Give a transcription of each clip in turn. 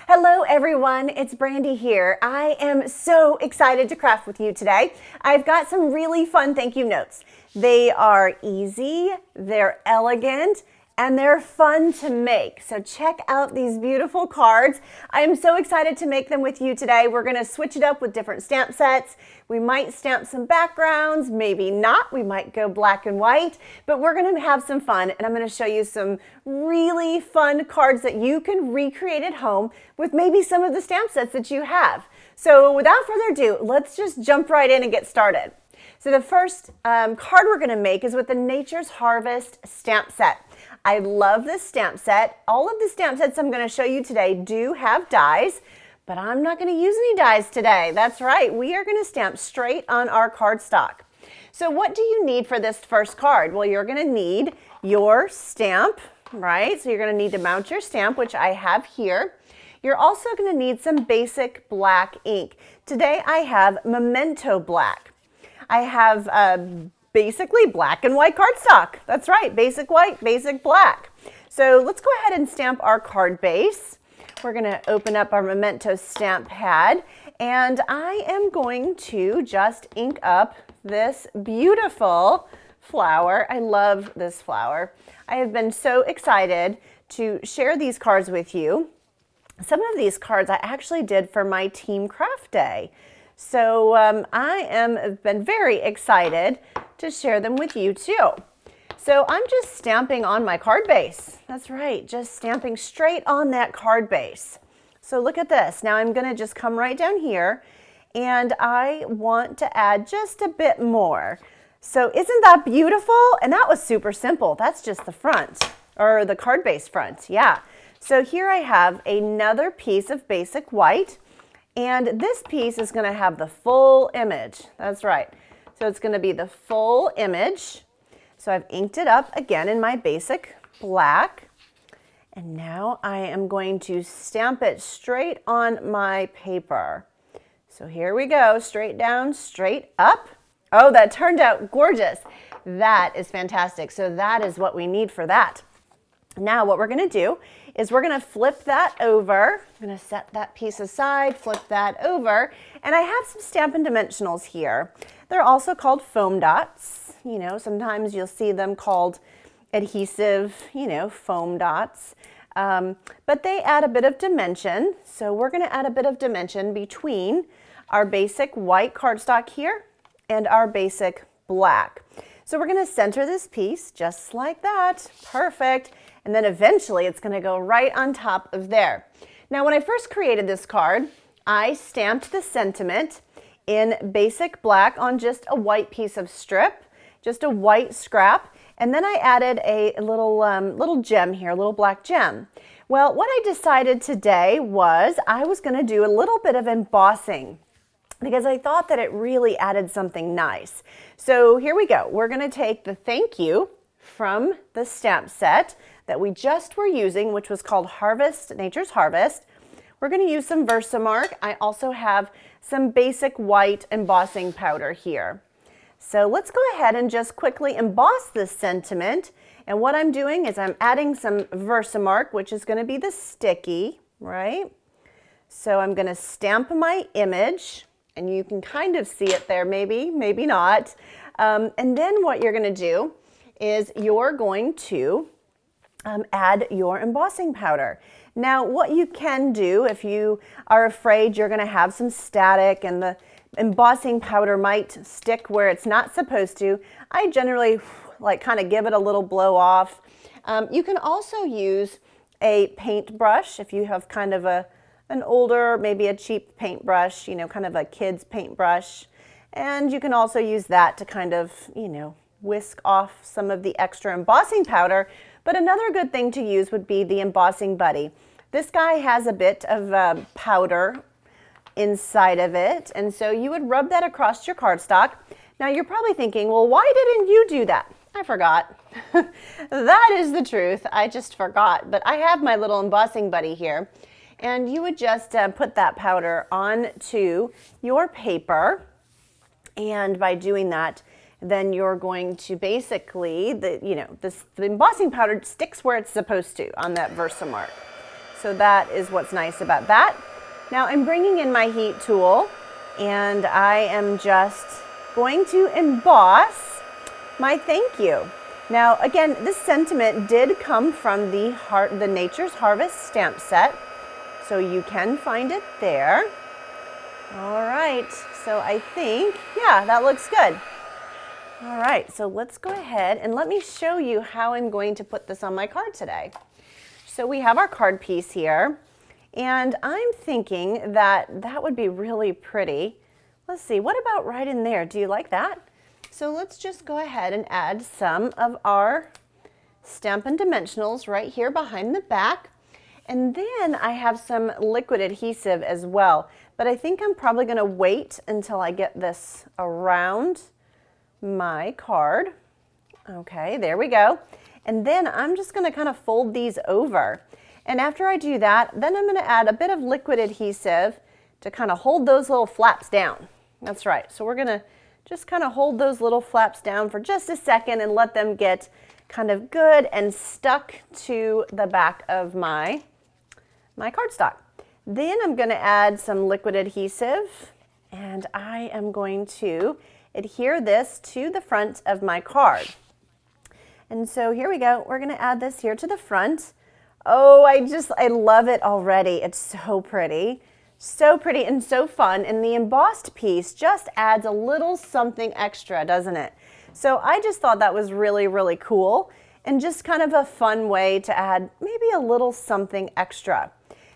Hello everyone, it's Brandy here. I am so excited to craft with you today. I've got some really fun thank you notes. They are easy, they're elegant, and they're fun to make. So check out these beautiful cards. I am so excited to make them with you today. We're gonna switch it up with different stamp sets. We might stamp some backgrounds, maybe not. We might go black and white, but we're gonna have some fun, and I'm gonna show you some really fun cards that you can recreate at home with maybe some of the stamp sets that you have. So without further ado, let's just jump right in and get started. So the first card we're gonna make is with the Nature's Harvest stamp set. I love this stamp set. All of the stamp sets I'm going to show you today do have dies, but I'm not going to use any dies today. That's right. We are going to stamp straight on our cardstock. So what do you need for this first card? Well, you're going to need your stamp, right? So you're going to need to mount your stamp, which I have here. You're also going to need some basic black ink. Today I have Memento Black. I have basically black and white cardstock. That's right, basic white, basic black. So let's go ahead and stamp our card base. We're gonna open up our Memento stamp pad, and I am going to just ink up this beautiful flower. I love this flower. I have been so excited to share these cards with you. Some of these cards I actually did for my team craft day. So I have been very excited to share them with you too. So I'm just stamping on my card base. That's right, just stamping straight on that card base. So look at this. Now I'm gonna just come right down here, and I want to add just a bit more. So isn't that beautiful? And that was super simple. That's just the front, or the card base front, yeah. So here I have another piece of basic white, and this piece is gonna have the full image. That's right. So it's going to be the full image. So I've inked it up again in my basic black. And now I am going to stamp it straight on my paper. So here we go, straight down, straight up. Oh, that turned out gorgeous. That is fantastic. So that is what we need for that. Now what we're going to do is we're going to flip that over. I'm going to set that piece aside, flip that over, and I have some Stampin' Dimensionals here. They're also called foam dots. You know, sometimes you'll see them called adhesive, foam dots. But they add a bit of dimension. So we're going to add a bit of dimension between our basic white cardstock here and our basic black. So we're going to center this piece just like that. Perfect. And then eventually it's going to go right on top of there. Now, when I first created this card, I stamped the sentiment in basic black on just a white piece of strip, just a white scrap, and then I added a little gem here, a little black gem. Well, what I decided today was I was going to do a little bit of embossing, because I thought that it really added something nice. So here we go. We're going to take the thank you from the stamp set that we just were using, which was called Nature's Harvest. We're going to use some Versamark. I also have some basic white embossing powder here. So let's go ahead and just quickly emboss this sentiment. And what I'm doing is I'm adding some Versamark, which is going to be the sticky, right? So I'm going to stamp my image, and you can kind of see it there, maybe not. And then what you're going to do is you're going to add your embossing powder. Now, what you can do if you are afraid you're going to have some static and the embossing powder might stick where it's not supposed to, I generally kind of give it a little blow off. You can also use a paintbrush if you have kind of an older, maybe a cheap paintbrush, kind of a kid's paintbrush. And you can also use that to kind of, whisk off some of the extra embossing powder. But another good thing to use would be the embossing buddy. This guy has a bit of powder inside of it, and so you would rub that across your cardstock. Now you're probably thinking, well, why didn't you do that? I forgot. That is the truth. I just forgot. But I have my little embossing buddy here, and you would just put that powder onto your paper, and by doing that, then you're going to basically, the embossing powder sticks where it's supposed to on that Versamark. So that is what's nice about that. Now I'm bringing in my heat tool and I am just going to emboss my thank you. Now again, this sentiment did come from the Nature's Harvest stamp set, so you can find it there. All right, so I think, yeah, that looks good. All right, so let's go ahead and let me show you how I'm going to put this on my card today. So we have our card piece here, and I'm thinking that that would be really pretty. Let's see, what about right in there? Do you like that? So let's just go ahead and add some of our Stampin' Dimensionals right here behind the back. And then I have some liquid adhesive as well, but I think I'm probably going to wait until I get this around my card. Okay, there we go. And then I'm just going to kind of fold these over. And after I do that, then I'm going to add a bit of liquid adhesive to kind of hold those little flaps down. That's right. So we're going to just kind of hold those little flaps down for just a second and let them get kind of good and stuck to the back of my cardstock. Then I'm going to add some liquid adhesive, and I am going to adhere this to the front of my card. And so here we go. We're going to add this here to the front. Oh, I love it already. It's so pretty. So pretty and so fun, and the embossed piece just adds a little something extra, doesn't it? So I just thought that was really, really cool and just kind of a fun way to add maybe a little something extra.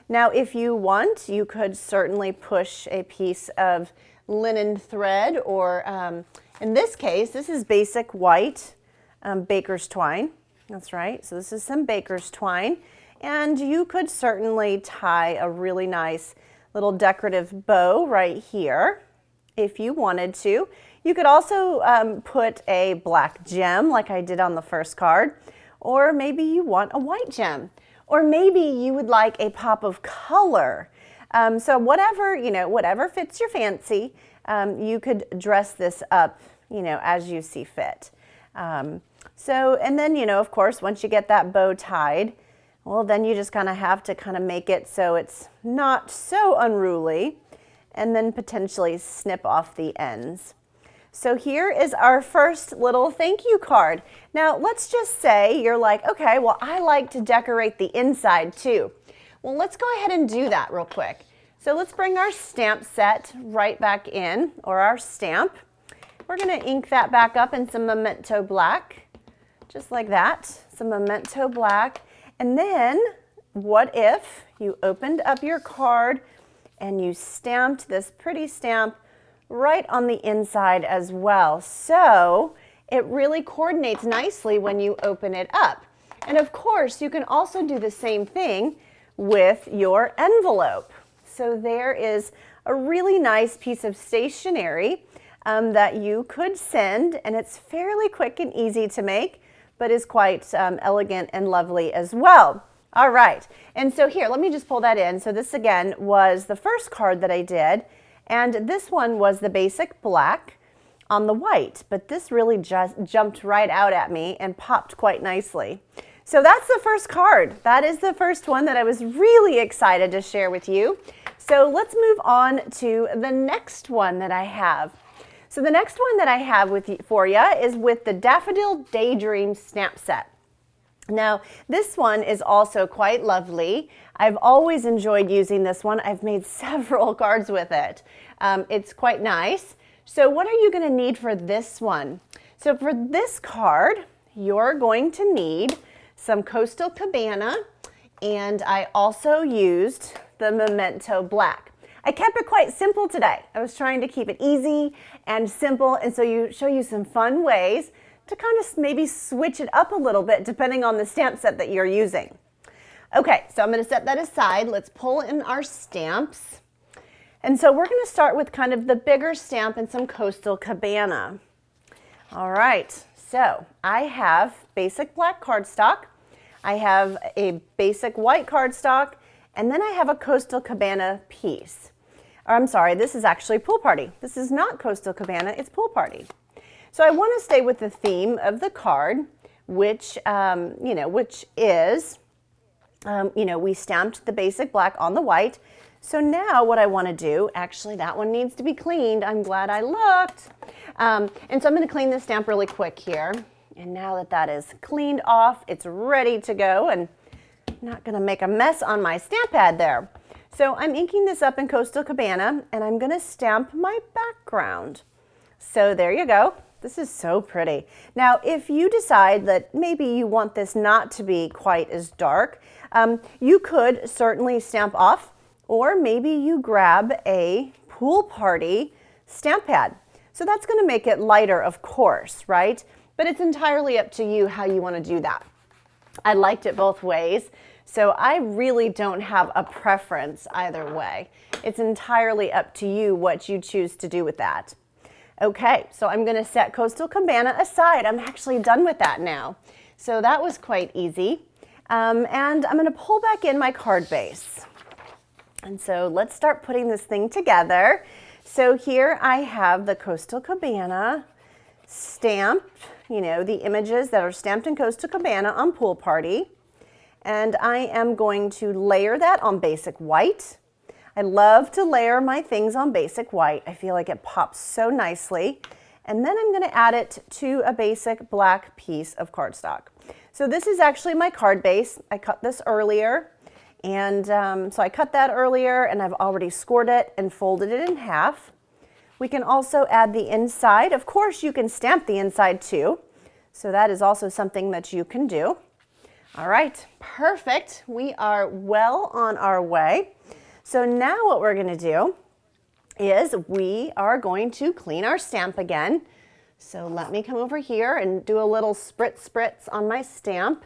Now, if you want, you could certainly push a piece of linen thread, or in this case, this is basic white baker's twine. That's right, so this is some baker's twine, and you could certainly tie a really nice little decorative bow right here if you wanted to. You could also put a black gem like I did on the first card, or maybe you want a white gem, or maybe you would like a pop of color. So whatever, whatever fits your fancy, you could dress this up, as you see fit. And then, of course, once you get that bow tied, well, then you just kind of have to kind of make it so it's not so unruly, and then potentially snip off the ends. So here is our first little thank you card. Now, let's just say you're like, okay, well, I like to decorate the inside too. Well, let's go ahead and do that real quick. So let's bring our stamp set right back in, or our stamp. We're going to ink that back up in some Memento Black, just like that, some Memento Black. And then, what if you opened up your card and you stamped this pretty stamp right on the inside as well? So it really coordinates nicely when you open it up. And of course, you can also do the same thing with your envelope. So there is a really nice piece of stationery that you could send, and it's fairly quick and easy to make, but is quite elegant and lovely as well. All right, and so here, let me just pull that in. So this again was the first card that I did, and this one was the basic black on the white, but this really just jumped right out at me and popped quite nicely. So that's the first card. That is the first one that I was really excited to share with you. So let's move on to the next one that I have. So the next one that I have for you is with the Daffodil Daydream stamp set. Now, this one is also quite lovely. I've always enjoyed using this one. I've made several cards with it. It's quite nice. So what are you going to need for this one? So for this card, you're going to need some Coastal Cabana, and I also used the Memento Black. I kept it quite simple today. I was trying to keep it easy and simple, and so show you some fun ways to kind of maybe switch it up a little bit depending on the stamp set that you're using. Okay, so I'm going to set that aside. Let's pull in our stamps. And so we're going to start with kind of the bigger stamp and some Coastal Cabana. All right, so I have basic black cardstock. I have a basic white cardstock, and then I have a Coastal Cabana piece. Or I'm sorry, this is actually Pool Party. This is not Coastal Cabana, it's Pool Party. So I want to stay with the theme of the card, which is You know, we stamped the basic black on the white. So now what I want to do, actually that one needs to be cleaned. I'm glad I looked. And so I'm going to clean this stamp really quick here. And now that that is cleaned off, it's ready to go and not going to make a mess on my stamp pad there. So I'm inking this up in Coastal Cabana and I'm going to stamp my background. So there you go. This is so pretty. Now, if you decide that maybe you want this not to be quite as dark, you could certainly stamp off, or maybe you grab a pool party stamp pad. So that's going to make it lighter, of course, right? But it's entirely up to you how you want to do that. I liked it both ways, so I really don't have a preference either way. It's entirely up to you what you choose to do with that. Okay, so I'm going to set Coastal Cabana aside. I'm actually done with that now. So that was quite easy. And I'm going to pull back in my card base. And so let's start putting this thing together. So here I have the Coastal Cabana stamped, you know, the images that are stamped in Coastal Cabana on Pool Party. And I am going to layer that on basic white. I love to layer my things on basic white. I feel like it pops so nicely. And then I'm going to add it to a basic black piece of cardstock. So this is actually my card base. I cut this earlier. And so I cut that earlier and I've already scored it and folded it in half. We can also add the inside. Of course, you can stamp the inside too. So that is also something that you can do. All right, perfect. We are well on our way. So now what we're going to do is we are going to clean our stamp again. So let me come over here and do a little spritz on my stamp.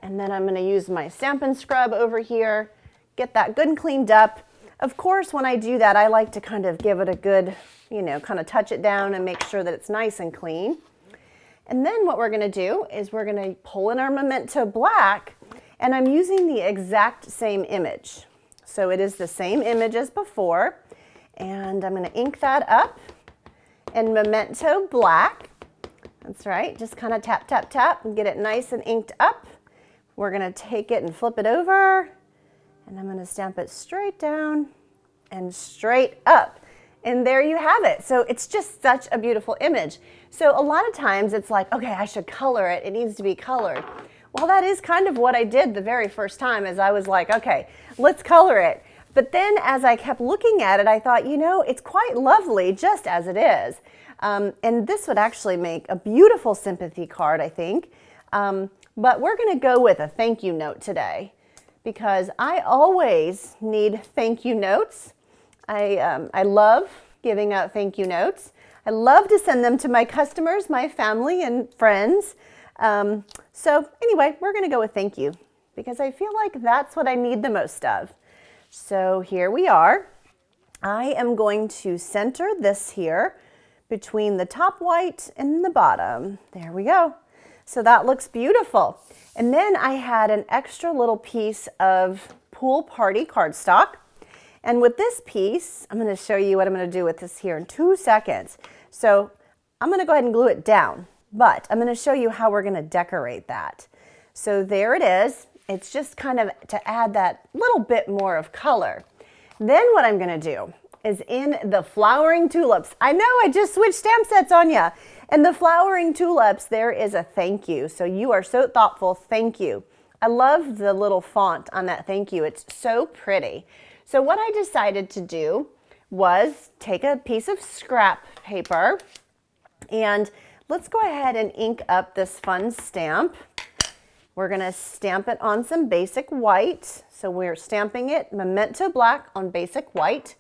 And then I'm going to use my Stampin' Scrub over here, get that good and cleaned up. Of course, when I do that, I like to kind of give it a good, you know, kind of touch it down and make sure that it's nice and clean. And then what we're going to do is we're going to pull in our Memento Black, and I'm using the exact same image. So it is the same image as before, and I'm going to ink that up in Memento Black. That's right, just kind of tap, tap, tap and get it nice and inked up. We're going to take it and flip it over, and I'm going to stamp it straight down and straight up. And there you have it. So it's just such a beautiful image. So a lot of times it's like, okay, I should color it. It needs to be colored. Well, that is kind of what I did the very first time, is I was like, okay, let's color it. But then as I kept looking at it, I thought, you know, it's quite lovely just as it is. And this would actually make a beautiful sympathy card, I think. But we're going to go with a thank you note today, because I always need thank you notes. I love giving out thank you notes. I love to send them to my customers, my family, and friends. So anyway, we're going to go with thank you, because I feel like that's what I need the most of. So here we are. I am going to center this here between the top white and the bottom. There we go. So that looks beautiful. And then I had an extra little piece of Pool Party cardstock. And with this piece, I'm going to show you what I'm going to do with this here in 2 seconds. So I'm going to go ahead and glue it down, but I'm going to show you how we're going to decorate that. So there it is. It's just kind of to add that little bit more of color. Then what I'm going to do is in the flowering tulips. I know I just switched stamp sets on you. And the flowering tulips, there is a thank you. So you are so thoughtful. Thank you. I love the little font on that thank you. It's so pretty. So what I decided to do was take a piece of scrap paper and let's go ahead and ink up this fun stamp. We're going to stamp it on some basic white. So we're stamping it Memento Black on basic white.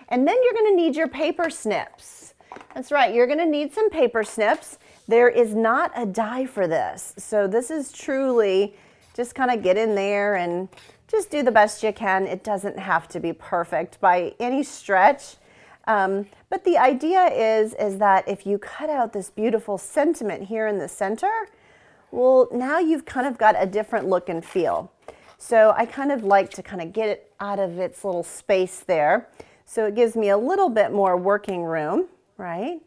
And then you're going to need your paper snips. That's right, you're going to need some paper snips. There is not a die for this. So this is truly just kind of get in there and just do the best you can. It doesn't have to be perfect by any stretch. But the idea is that if you cut out this beautiful sentiment here in the center, well, now you've kind of got a different look and feel. So I kind of like to kind of get it out of its little space there. So it gives me a little bit more working room, right?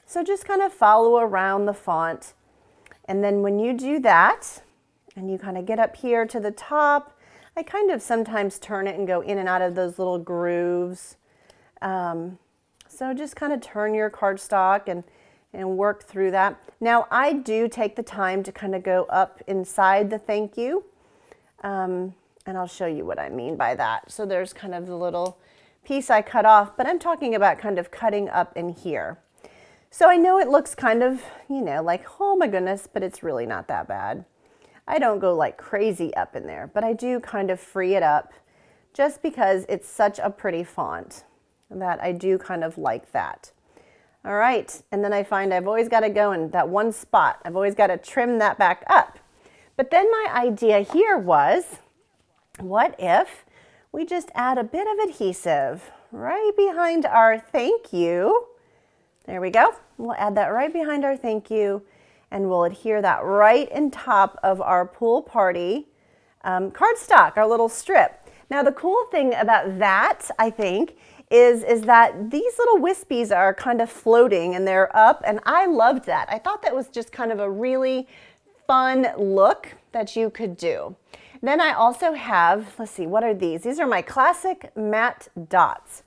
So just kind of follow around the font. And then when you do that, and you kind of get up here to the top, I kind of sometimes turn it and go in and out of those little grooves. So just kind of turn your cardstock and work through that. Now I do take the time to kind of go up inside the thank you. And I'll show you what I mean by that. So there's kind of the little piece I cut off, but I'm talking about kind of cutting up in here. So I know it looks kind of, you know, like, oh my goodness, but it's really not that bad. I don't go like crazy up in there, but I do kind of free it up just because it's such a pretty font that I do kind of like that. All right, and then I find I've always got to go in that one spot. I've always got to trim that back up. But then my idea here was, what if we just add a bit of adhesive right behind our thank you. There we go. We'll add that right behind our thank you, and we'll adhere that right in top of our pool party cardstock, our little strip. Now the cool thing about that, I think, is that these little wispies are kind of floating and they're up, and I loved that. I thought that was just kind of a really fun look that you could do. Then I also have, let's see, what are these? These are my classic matte dots.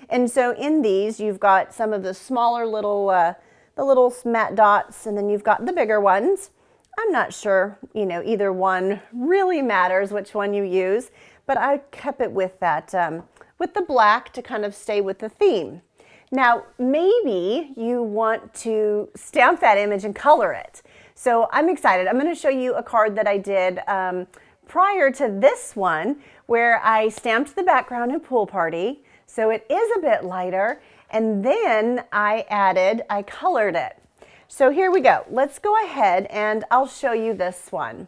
And so in these, you've got some of the smaller little, the little matte dots, and then you've got the bigger ones. I'm not sure, you know, either one really matters which one you use, but I kept it with that, with the black to kind of stay with the theme. Now, maybe you want to stamp that image and color it. So I'm excited. I'm going to show you a card that I did prior to this one where I stamped the background in Pool Party. So it is a bit lighter. And then I colored it. So here we go. Let's go ahead and I'll show you this one.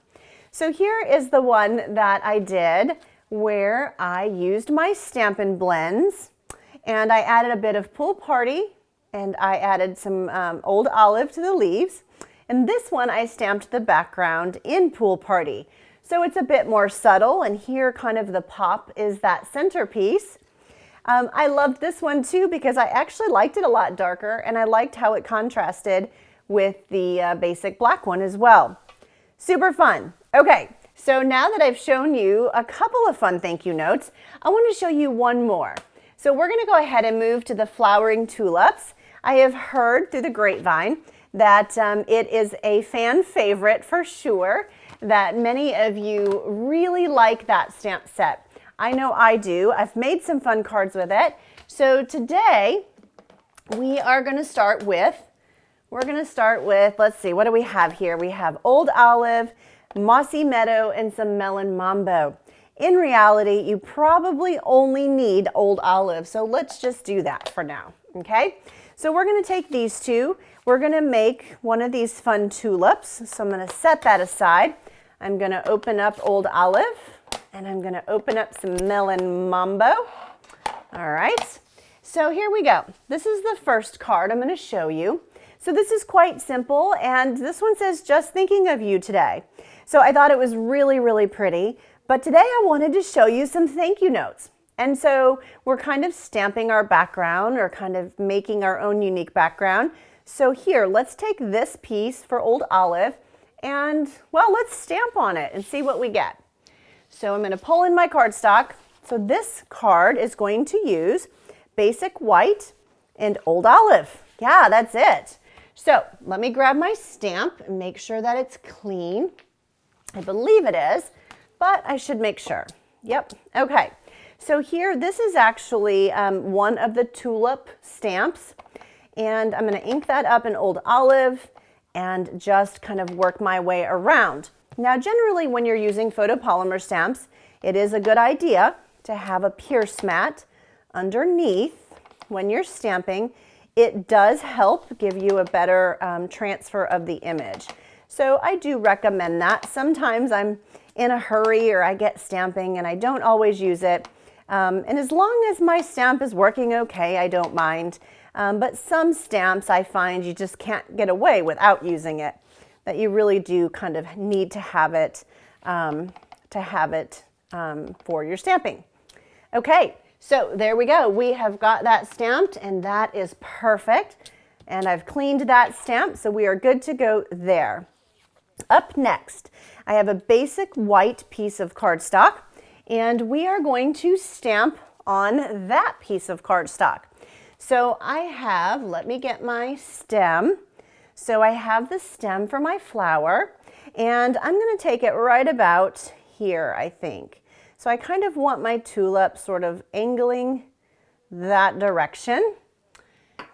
So here is the one that I did where I used my Stampin' Blends, and I added a bit of Pool Party, and I added some Old Olive to the leaves. And this one I stamped the background in Pool Party. So it's a bit more subtle, and here kind of the pop is that centerpiece. I loved this one too because I actually liked it a lot darker, and I liked how it contrasted with the basic black one as well. Super fun. Okay, so now that I've shown you a couple of fun thank you notes, I want to show you one more. So we're going to go ahead and move to the flowering tulips. I have heard through the grapevine that it is a fan favorite for sure, that many of you really like that stamp set. I know I do. I've made some fun cards with it. So today we are going to start with, let's see, what do we have here? We have Old Olive, Mossy Meadow, and some Melon Mambo. In reality, you probably only need Old Olive, so let's just do that for now, okay? So we're going to take these two. We're going to make one of these fun tulips, so I'm going to set that aside. I'm going to open up Old Olive, and I'm going to open up some Melon Mambo. All right, so here we go. This is the first card I'm going to show you. So this is quite simple, and this one says, "Just thinking of you today." So I thought it was really, really pretty, but today I wanted to show you some thank you notes. And so we're kind of stamping our background, or kind of making our own unique background. So here, let's take this piece for Old Olive, and well, let's stamp on it and see what we get. So I'm going to pull in my cardstock. So this card is going to use Basic White and Old Olive. Yeah, that's it. So let me grab my stamp and make sure that it's clean. I believe it is, but I should make sure. Yep, okay. So here, this is actually one of the tulip stamps, and I'm going to ink that up in Old Olive and just kind of work my way around. Now, generally when you're using photopolymer stamps, it is a good idea to have a pierce mat underneath when you're stamping. It does help give you a better transfer of the image. So I do recommend that. Sometimes I'm in a hurry or I get stamping and I don't always use it. And as long as my stamp is working okay, I don't mind. But some stamps I find you just can't get away without using it, that you really do kind of need to have it for your stamping. Okay, so there we go. We have got that stamped, and that is perfect. And I've cleaned that stamp, so we are good to go there. Up next, I have a basic white piece of cardstock, and we are going to stamp on that piece of cardstock. So I have, let me get my stem. So I have the stem for my flower, and I'm going to take it right about here, I think. So I kind of want my tulip sort of angling that direction.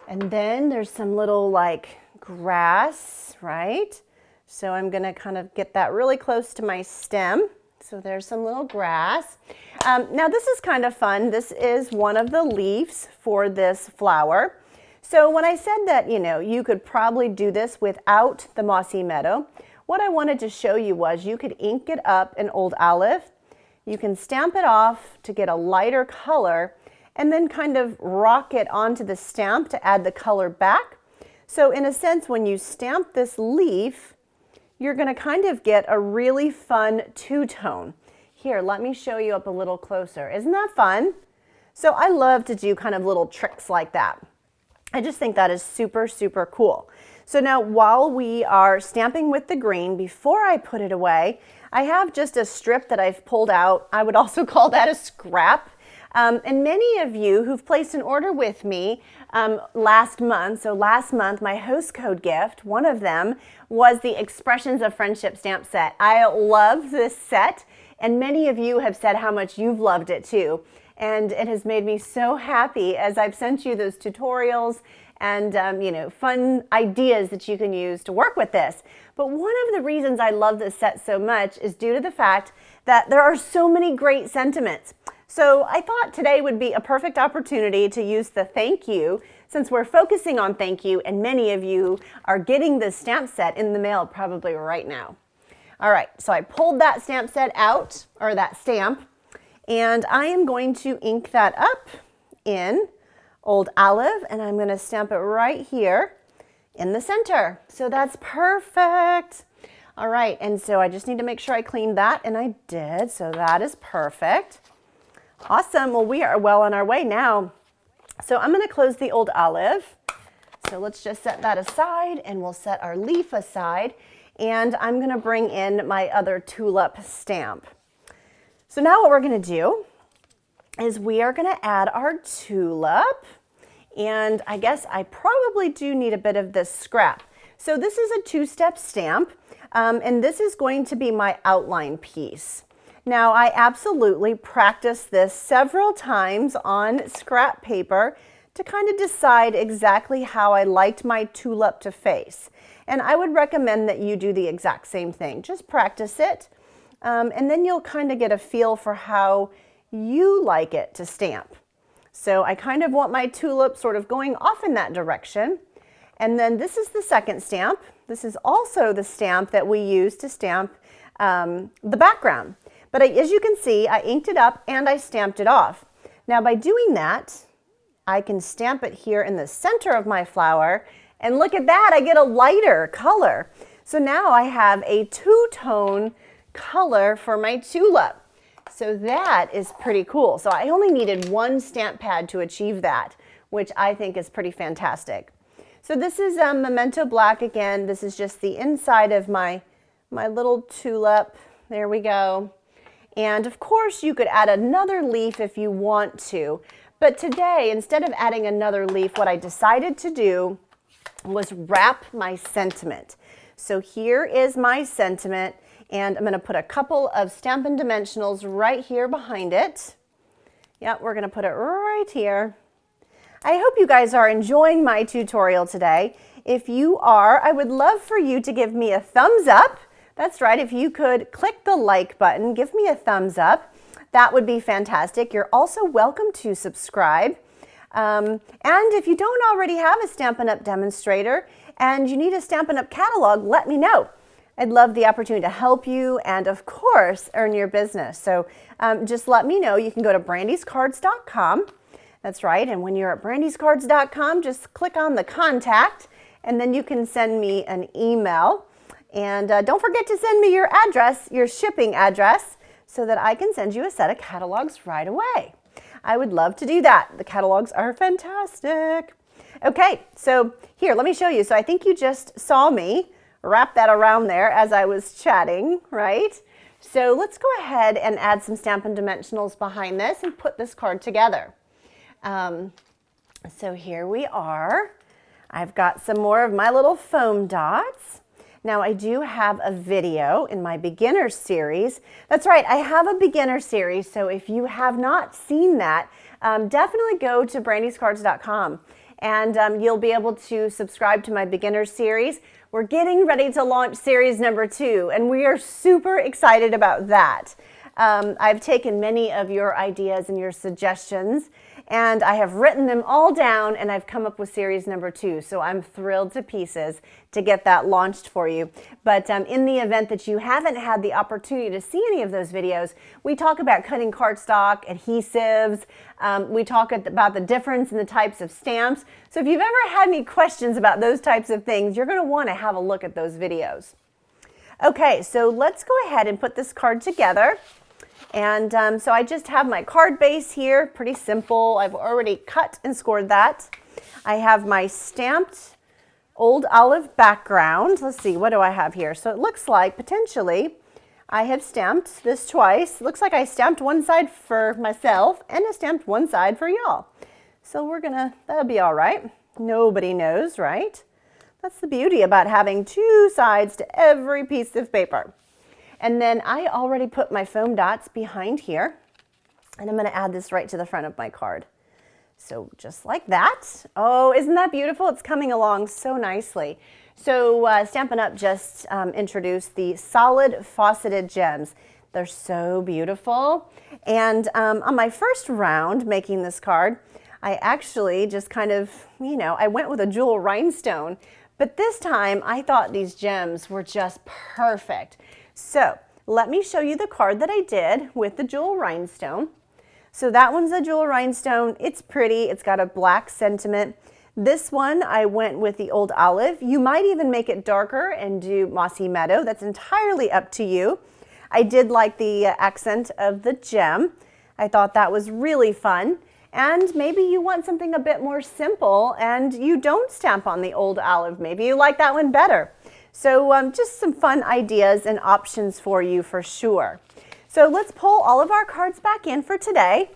And then there's some little like grass, right? So I'm going to kind of get that really close to my stem. So there's some little grass. Now this is kind of fun. This is one of the leaves for this flower. So when I said that, you know, you could probably do this without the mossy meadow, what I wanted to show you was you could ink it up in Old Olive. You can stamp it off to get a lighter color and then kind of rock it onto the stamp to add the color back. So in a sense, when you stamp this leaf, you're going to kind of get a really fun two-tone. Here, let me show you up a little closer. Isn't that fun? So I love to do kind of little tricks like that. I just think that is super, super cool. So now while we are stamping with the green, before I put it away, I have just a strip that I've pulled out. I would also call that a scrap. And many of you who've placed an order with me last month, so last month my host code gift, one of them was the Expressions of Friendship stamp set. I love this set, and many of you have said how much you've loved it too. And it has made me so happy as I've sent you those tutorials and you know, fun ideas that you can use to work with this. But one of the reasons I love this set so much is due to the fact that there are so many great sentiments. So I thought today would be a perfect opportunity to use the thank you, since we're focusing on thank you, and many of you are getting this stamp set in the mail probably right now. All right, so I pulled that stamp set out, or that stamp, and I am going to ink that up in Old Olive, and I'm going to stamp it right here in the center. So that's perfect. All right, and so I just need to make sure I cleaned that, and I did, so that is perfect. Awesome. Well, we are well on our way now. So I'm going to close the Old Olive. So let's just set that aside, and we'll set our leaf aside. And I'm going to bring in my other tulip stamp. So now what we're going to do is we are going to add our tulip. And I guess I probably do need a bit of this scrap. So this is a two-step stamp, and this is going to be my outline piece. Now, I absolutely practiced this several times on scrap paper to kind of decide exactly how I liked my tulip to face. And I would recommend that you do the exact same thing. Just practice it, and then you'll kind of get a feel for how you like it to stamp. So I kind of want my tulip sort of going off in that direction. And then this is the second stamp. This is also the stamp that we use to stamp the background. But as you can see, I inked it up and I stamped it off. Now by doing that, I can stamp it here in the center of my flower, and look at that, I get a lighter color. So now I have a two-tone color for my tulip. So that is pretty cool. So I only needed one stamp pad to achieve that, which I think is pretty fantastic. So this is Memento Black again. This is just the inside of my little tulip. There we go. And of course you could add another leaf if you want to, but today instead of adding another leaf, what I decided to do was wrap my sentiment. So here is my sentiment, and I'm going to put a couple of Stampin' Dimensionals right here behind it. Yep, we're going to put it right here. I hope you guys are enjoying my tutorial today. If you are, I would love for you to give me a thumbs up. That's right, if you could click the like button, give me a thumbs up, that would be fantastic. You're also welcome to subscribe. And if you don't already have a Stampin' Up! Demonstrator and you need a Stampin' Up! Catalog, let me know. I'd love the opportunity to help you and, of course, earn your business. So just let me know. You can go to BrandysCards.com. That's right, and when you're at BrandysCards.com, just click on the contact, and then you can send me an email. And don't forget to send me your address, your shipping address, so that I can send you a set of catalogs right away. I would love to do that. The catalogs are fantastic. Okay, so here, let me show you. So I think you just saw me wrap that around there as I was chatting, right? So let's go ahead and add some Stampin' Dimensionals behind this and put this card together. So here we are. I've got some more of my little foam dots. Now I do have a video in my beginner series. That's right, I have a beginner series, so if you have not seen that, definitely go to BrandysCards.com and you'll be able to subscribe to my beginner series. We're getting ready to launch series number 2, and we are super excited about that. I've taken many of your ideas and your suggestions, and I have written them all down, and I've come up with series number 2. So I'm thrilled to pieces to get that launched for you. But in the event that you haven't had the opportunity to see any of those videos, we talk about cutting cardstock, adhesives. We talk about the difference in the types of stamps. So if you've ever had any questions about those types of things, you're going to want to have a look at those videos. Okay, so let's go ahead and put this card together. And so I just have my card base here, pretty simple. I've already cut and scored that. I have my stamped old olive background. Let's see, what do I have here? So it looks like potentially I have stamped this twice. Looks like I stamped one side for myself and I stamped one side for y'all. So that'll be all right. Nobody knows, right? That's the beauty about having 2 sides to every piece of paper. And then I already put my foam dots behind here, and I'm going to add this right to the front of my card. So just like that. Oh, isn't that beautiful? It's coming along so nicely. So Stampin' Up! Just introduced the solid faceted gems. They're so beautiful. And on my first round making this card, I actually just kind of, I went with a jewel rhinestone. But this time I thought these gems were just perfect. So let me show you the card that I did with the jewel rhinestone. So that one's a jewel rhinestone. It's pretty. It's got a black sentiment. This one I went with the old olive. You might even make it darker and do mossy meadow. That's entirely up to you. I did like the accent of the gem. I thought that was really fun. And maybe you want something a bit more simple and you don't stamp on the old olive. Maybe you like that one better. So just some fun ideas and options for you for sure. So let's pull all of our cards back in for today.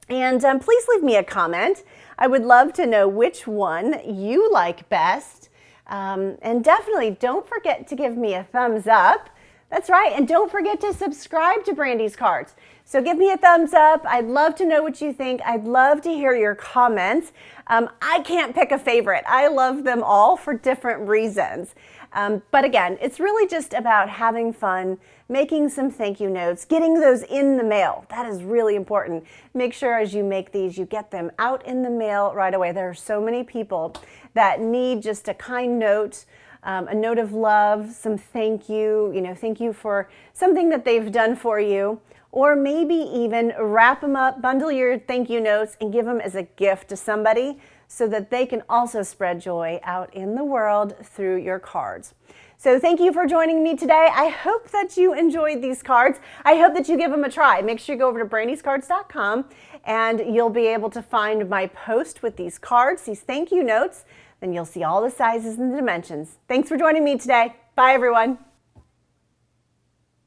And please leave me a comment. I would love to know which one you like best. And definitely don't forget to give me a thumbs up. That's right, and don't forget to subscribe to Brandy's Cards. So give me a thumbs up. I'd love to know what you think. I'd love to hear your comments. I can't pick a favorite. I love them all for different reasons. But again, it's really just about having fun, making some thank you notes, getting those in the mail. That is really important. Make sure as you make these, you get them out in the mail right away. There are so many people that need just a kind note, a note of love, some thank you, thank you for something that they've done for you, or maybe even wrap them up, bundle your thank you notes and give them as a gift to somebody so that they can also spread joy out in the world through your cards. So thank you for joining me today. I hope that you enjoyed these cards. I hope that you give them a try. Make sure you go over to BrandysCards.com and you'll be able to find my post with these cards, these thank you notes. Then you'll see all the sizes and the dimensions. Thanks for joining me today. Bye, everyone.